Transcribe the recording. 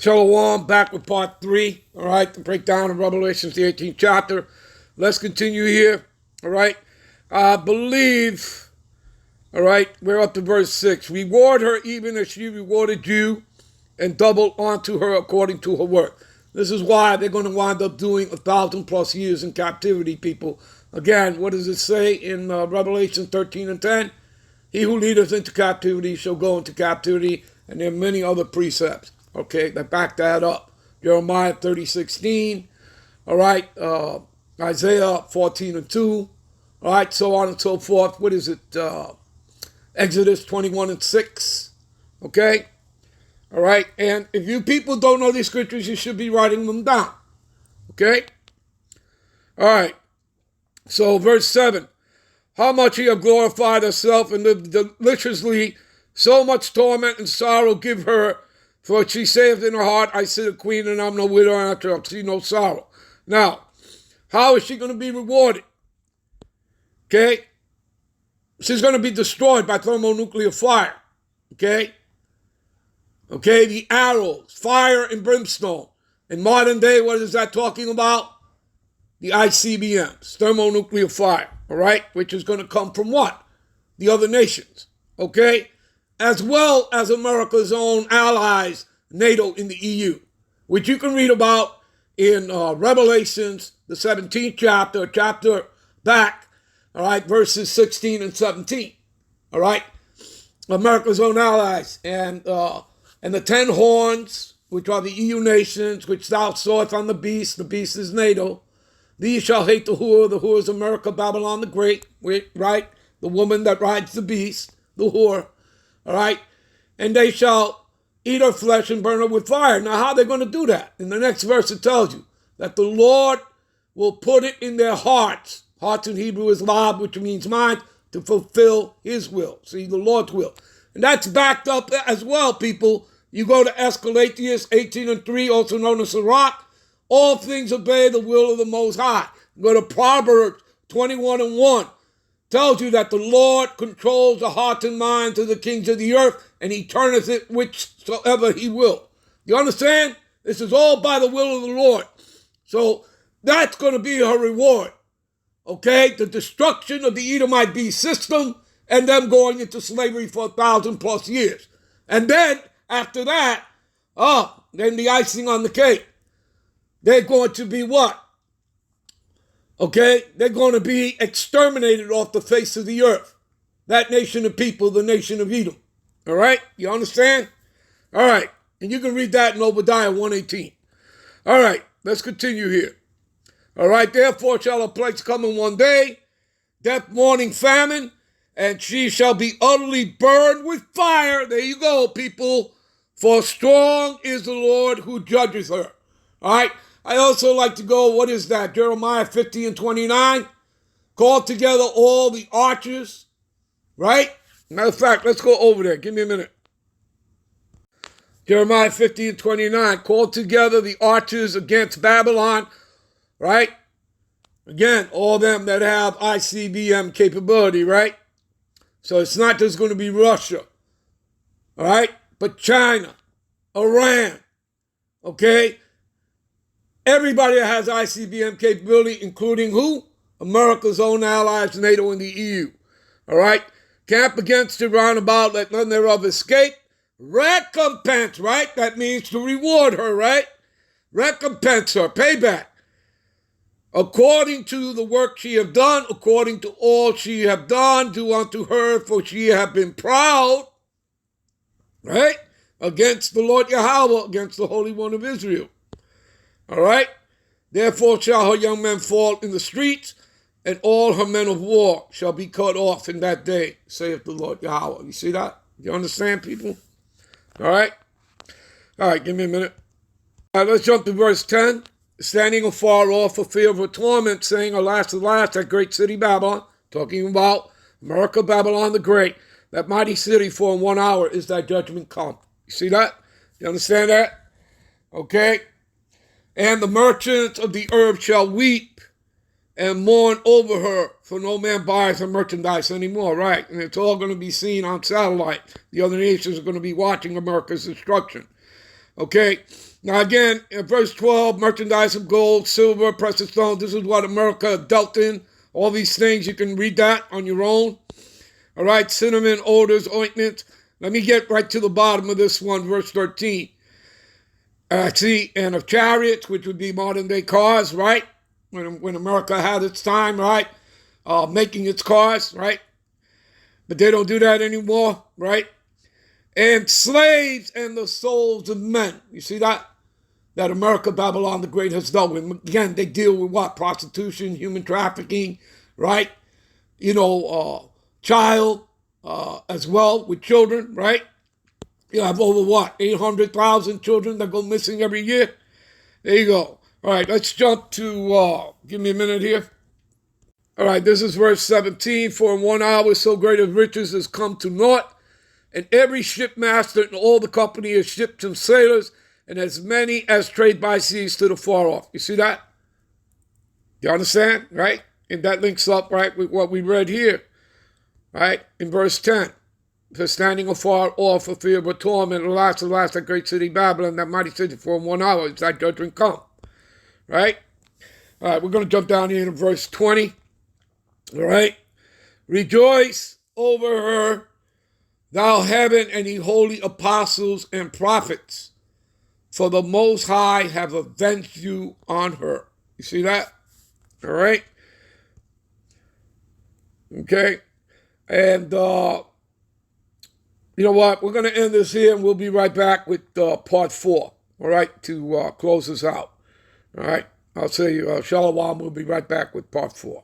Shalom, back with part 3, all right, the breakdown of Revelations, the 18th chapter. Let's continue here, all right. I believe, all right, we're up to verse 6. Reward her even as she rewarded you, and double unto her according to her work. This is why they're going to wind up doing 1,000+ years in captivity, people. Again, what does it say in Revelation 13 and 10? He who leadeth into captivity shall go into captivity, and there are many other precepts, okay, that back that up. Jeremiah 30:16, all right, Isaiah 14 and 2, all right, so on and so forth. What is it? Exodus 21 and 6, okay, all right. And if you people don't know these scriptures, you should be writing them down, okay, all right. So verse 7. How much he have glorified herself and lived deliciously, so much torment and sorrow give her, for she saith in her heart, I sit a queen and I'm no widow and I shall see no sorrow. Now, how is she going to be rewarded? Okay? She's going to be destroyed by thermonuclear fire. Okay? Okay, the arrows, fire and brimstone. In modern day, what is that talking about? The ICBMs, thermonuclear fire, all right, which is going to come from what? The other nations, okay, as well as America's own allies, NATO in the EU, which you can read about in Revelations, the 17th chapter back, all right, verses 16 and 17, all right, America's own allies, and the 10 horns, which are the EU nations, which thou sawest on the beast is NATO. These shall hate the whore is America, Babylon the Great, right? The woman that rides the beast, the whore, all right? And they shall eat her flesh and burn her with fire. Now, how are they going to do that? In the next verse, it tells you that the Lord will put it in their hearts. Hearts in Hebrew is lab, which means mind, to fulfill his will. See, the Lord's will. And that's backed up as well, people. You go to Escalatius 18 and 3, also known as Sirach. All things obey the will of the Most High. Go to Proverbs 21 and 1. Tells you that the Lord controls the hearts and minds of the kings of the earth, and he turneth it whichsoever he will. You understand? This is all by the will of the Lord. So that's going to be her reward. Okay? The destruction of the Edomite beast system and them going into slavery for 1,000+ years. And then, after that, then the icing on the cake. They're going to be what? Okay? They're going to be exterminated off the face of the earth. That nation of people, the nation of Edom. All right? You understand? All right. And you can read that in Obadiah 1:18. All right. Let's continue here. All right. Therefore shall a plague come in one day, death, mourning, famine, and she shall be utterly burned with fire. There you go, people. For strong is the Lord who judges her. All right? I also like to go, what is that? Jeremiah 50 and 29. Call together all the archers, right? Matter of fact, let's go over there. Give me a minute. Jeremiah 50 and 29. Call together the archers against Babylon, right? Again, all them that have ICBM capability, right? So it's not just going to be Russia, all right? But China, Iran, okay? Everybody that has ICBM capability, including who? America's own allies, NATO and the EU. All right? Camp against it round about, let none thereof escape. Recompense, right? That means to reward her, right? Recompense her, payback. According to the work she have done, according to all she have done, do unto her, for she have been proud, right? Against the Lord Yahweh, against the Holy One of Israel. All right? Therefore shall her young men fall in the streets, and all her men of war shall be cut off in that day, saith the Lord Yahweh. You see that? You understand, people? All right? All right, give me a minute. All right, let's jump to verse 10. Standing afar off for fear of her torment, saying, alas, alas, that great city Babylon, talking about America, Babylon the Great, that mighty city, for in 1 hour is thy judgment come. You see that? You understand that? Okay? And the merchants of the earth shall weep and mourn over her, for no man buys her merchandise anymore, right? And it's all going to be seen on satellite. The other nations are going to be watching America's destruction. Okay. Now again, in verse 12, merchandise of gold, silver, precious stones. This is what America dealt in. All these things, you can read that on your own. All right, cinnamon, odors, ointments. Let me get right to the bottom of this one, verse 13. See, and of chariots, which would be modern day cars, right? When America had its time, right? Making its cars, right? But they don't do that anymore, right? And slaves and the souls of men. You see that? That America, Babylon the Great has dealt with. Again, they deal with what? Prostitution, human trafficking, right? Child as well, with children, right? You have over what? 800,000 children that go missing every year. There you go. All right, let's jump to, give me a minute here. All right, this is verse 17. For in 1 hour so great of riches has come to naught, and every shipmaster and all the company of ships and sailors, and as many as trade by seas to the far off. You see that? You understand, right? And that links up, right, with what we read here, right, in verse 10. For standing afar off for fear of a torment, alas, that great city Babylon, that mighty city, for in 1 hour is that judgment come, right? All right, we're going to jump down here to verse 20, all right? Rejoice over her, thou heaven and ye holy apostles and prophets, for the Most High have avenged you on her. You see that? All right? Okay? And, you know what? We're going to end this here, and we'll be right back with part 4, all right, to close this out. All right? I'll say shalom. We'll be right back with part 4.